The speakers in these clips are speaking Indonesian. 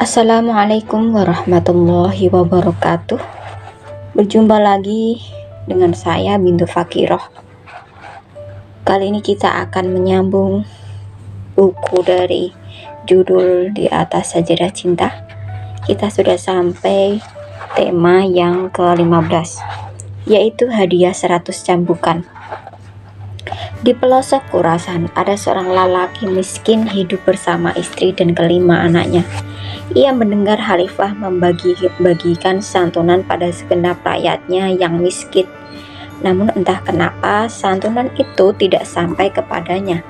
Assalamualaikum warahmatullahi wabarakatuh. Berjumpa lagi dengan saya Bintu Fakiroh. Kali ini kita akan menyambung buku dari judul Di Atas Sajadah Cinta. Kita sudah sampai tema yang ke-15, yaitu hadiah 100 cambukan. Di pelosok Khurasan ada seorang lelaki miskin hidup bersama istri dan kelima anaknya. Ia mendengar Khalifah membagi-bagikan santunan pada segenap rakyatnya yang miskin. Namun entah kenapa santunan itu tidak sampai kepadanya.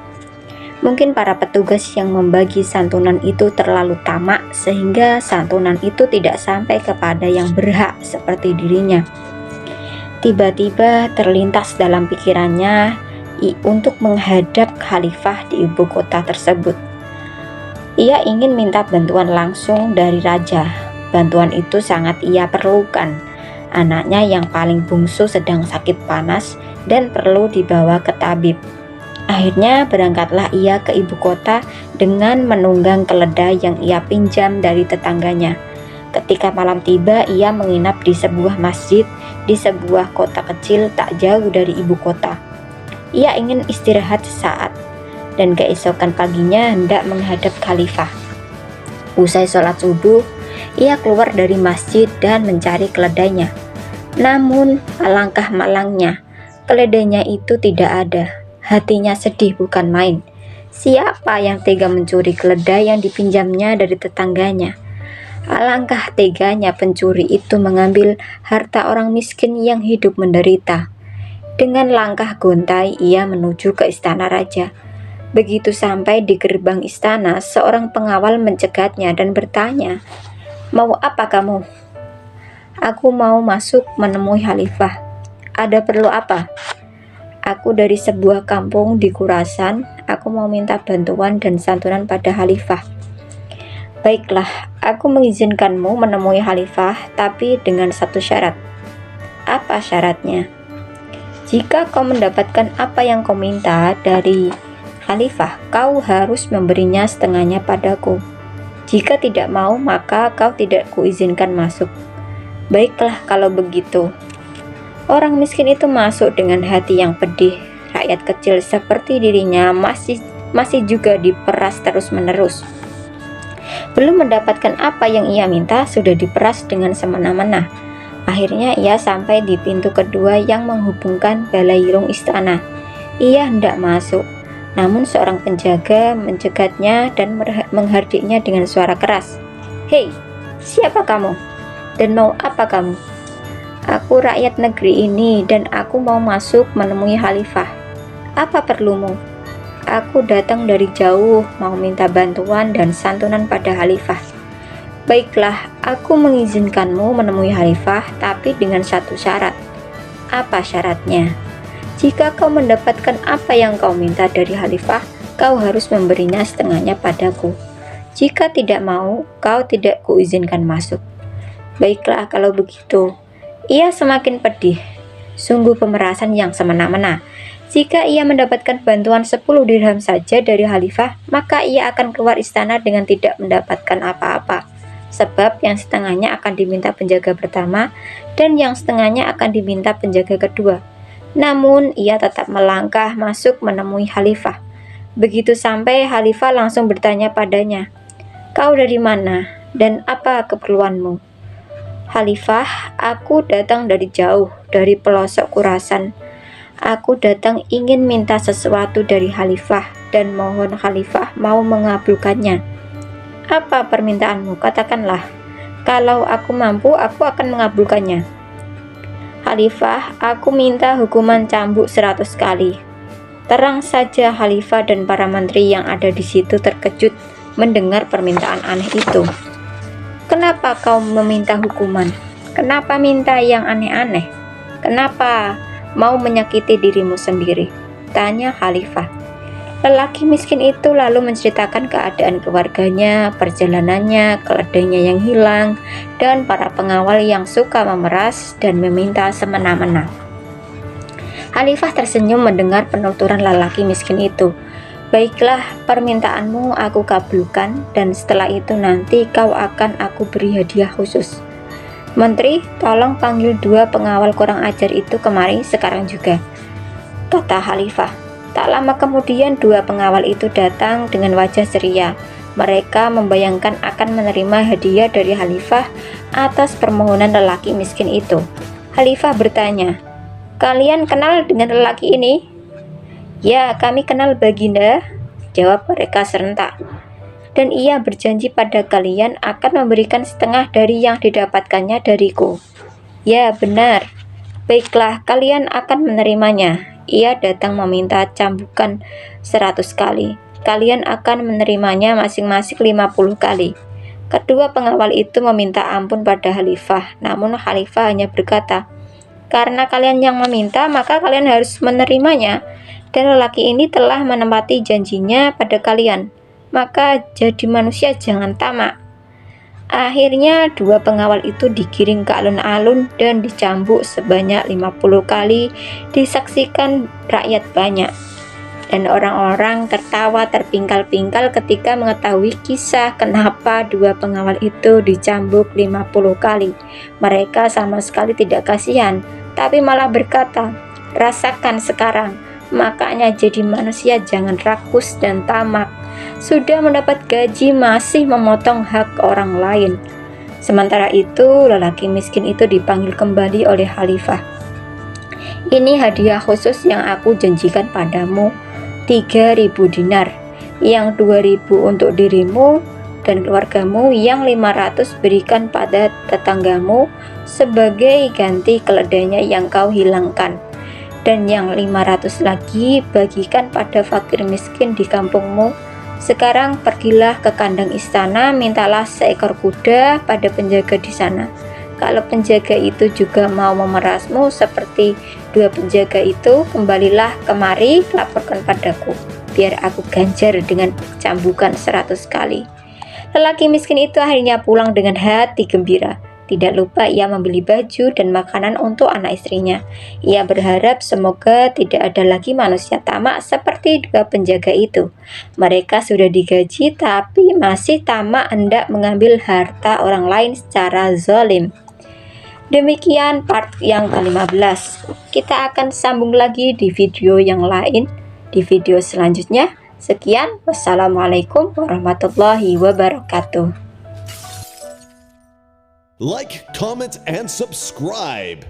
Mungkin para petugas yang membagi santunan itu terlalu tamak sehingga santunan itu tidak sampai kepada yang berhak seperti dirinya. Tiba-tiba terlintas dalam pikirannya untuk menghadap Khalifah di ibu kota tersebut. Ia ingin minta bantuan langsung dari raja. Bantuan itu sangat ia perlukan. Anaknya yang paling bungsu sedang sakit panas dan perlu dibawa ke tabib. Akhirnya berangkatlah ia ke ibu kota dengan menunggang keledai yang ia pinjam dari tetangganya. Ketika malam tiba, ia menginap di sebuah masjid di sebuah kota kecil tak jauh dari ibu kota. Ia ingin istirahat sesaat dan keesokan paginya hendak menghadap Khalifah. Usai sholat subuh, ia keluar dari masjid dan mencari keledainya. Namun alangkah malangnya, keledainya itu tidak ada. Hatinya sedih bukan main. Siapa yang tega mencuri keledai yang dipinjamnya dari tetangganya? Alangkah teganya pencuri itu mengambil harta orang miskin yang hidup menderita. Dengan langkah gontai ia menuju ke istana raja. Begitu sampai di gerbang istana, seorang pengawal mencegatnya dan bertanya, "Mau apa kamu?" "Aku mau masuk menemui Khalifah." "Ada perlu apa?" "Aku dari sebuah kampung di Khurasan. Aku mau minta bantuan dan santunan pada Khalifah." "Baiklah, aku mengizinkanmu menemui Khalifah, tapi dengan satu syarat." "Apa syaratnya?" "Jika kau mendapatkan apa yang kau minta dari Khalifah, kau harus memberinya setengahnya padaku. Jika tidak mau, maka kau tidak kuizinkan masuk." "Baiklah kalau begitu." Orang miskin itu masuk dengan hati yang pedih. Rakyat kecil seperti dirinya masih juga diperas terus-menerus. Belum mendapatkan apa yang ia minta, sudah diperas dengan semena-mena. Akhirnya ia sampai di pintu kedua yang menghubungkan balairung istana. Ia hendak masuk, namun seorang penjaga mencegatnya dan menghardiknya dengan suara keras. "Hei, siapa kamu? Dan mau apa kamu?" "Aku rakyat negeri ini dan aku mau masuk menemui Khalifah." "Apa perlumu?" "Aku datang dari jauh, mau minta bantuan dan santunan pada Khalifah." "Baiklah, aku mengizinkanmu menemui Khalifah, tapi dengan satu syarat." "Apa syaratnya?" "Jika kau mendapatkan apa yang kau minta dari Khalifah, kau harus memberinya setengahnya padaku. Jika tidak mau, kau tidak kuizinkan masuk." "Baiklah kalau begitu." Ia semakin pedih. Sungguh pemerasan yang semena-mena. Jika ia mendapatkan bantuan 10 dirham saja dari Khalifah, maka ia akan keluar istana dengan tidak mendapatkan apa-apa. Sebab yang setengahnya akan diminta penjaga pertama dan yang setengahnya akan diminta penjaga kedua. Namun ia tetap melangkah masuk menemui Khalifah. Begitu sampai, Khalifah langsung bertanya padanya, "Kau dari mana dan apa keperluanmu?" "Khalifah, aku datang dari jauh, dari pelosok Khurasan. Aku datang ingin minta sesuatu dari Khalifah dan mohon Khalifah mau mengabulkannya." "Apa permintaanmu? Katakanlah. Kalau aku mampu, aku akan mengabulkannya." "Khalifah, aku minta hukuman cambuk 100 kali." Terang saja Khalifah dan para menteri yang ada di situ terkejut mendengar permintaan aneh itu. "Kenapa kau meminta hukuman? Kenapa minta yang aneh-aneh? Kenapa mau menyakiti dirimu sendiri?" tanya Khalifah. Lelaki miskin itu lalu menceritakan keadaan keluarganya, perjalanannya, keledainya yang hilang, dan para pengawal yang suka memeras dan meminta semena-mena. Khalifah tersenyum mendengar penuturan lelaki miskin itu. Baiklah, permintaanmu aku kabulkan, dan setelah itu nanti kau akan aku beri hadiah khusus. Menteri, tolong panggil 2 pengawal kurang ajar itu kemari sekarang juga, kata Khalifah. Tak lama kemudian 2 pengawal itu datang dengan wajah ceria. Mereka membayangkan akan menerima hadiah dari Khalifah atas permohonan lelaki miskin itu. Khalifah bertanya, "Kalian kenal dengan lelaki ini?" "Ya, kami kenal Baginda," jawab mereka serentak. "Dan ia berjanji pada kalian akan memberikan setengah dari yang didapatkannya dariku." "Ya, benar." "Baiklah, kalian akan menerimanya. Ia datang meminta cambukan 100 kali. Kalian akan menerimanya masing-masing 50 kali." Kedua pengawal itu meminta ampun pada Khalifah, namun Khalifah hanya berkata, "Karena kalian yang meminta, maka kalian harus menerimanya. Dan lelaki ini telah menepati janjinya pada kalian, maka jadi manusia jangan tamak." Akhirnya 2 pengawal itu digiring ke alun-alun dan dicambuk sebanyak 50 kali, disaksikan rakyat banyak. Dan orang-orang tertawa terpingkal-pingkal ketika mengetahui kisah kenapa 2 pengawal itu dicambuk 50 kali. Mereka sama sekali tidak kasihan, tapi malah berkata, "Rasakan sekarang, makanya jadi manusia jangan rakus dan tamak. Sudah mendapat gaji masih memotong hak orang lain." Sementara itu, lelaki miskin itu dipanggil kembali oleh Khalifah. "Ini hadiah khusus yang aku janjikan padamu, 3.000 dinar. Yang 2.000 untuk dirimu dan keluargamu, yang 500 berikan pada tetanggamu sebagai ganti keledainya yang kau hilangkan. Dan yang 500 lagi bagikan pada fakir miskin di kampungmu. Sekarang pergilah ke kandang istana, mintalah seekor kuda pada penjaga di sana. Kalau penjaga itu juga mau memerasmu seperti 2 penjaga itu, kembalilah kemari, laporkan padaku, biar aku ganjar dengan cambukan 100 kali." Lelaki miskin itu akhirnya pulang dengan hati gembira. Tidak lupa ia membeli baju dan makanan untuk anak istrinya. Ia berharap semoga tidak ada lagi manusia tamak seperti 2 penjaga itu. Mereka sudah digaji tapi masih tamak hendak mengambil harta orang lain secara zalim. Demikian part yang ke-15. Kita akan sambung lagi di video yang lain, di video selanjutnya. Sekian, wassalamualaikum warahmatullahi wabarakatuh. Like, comment, and subscribe.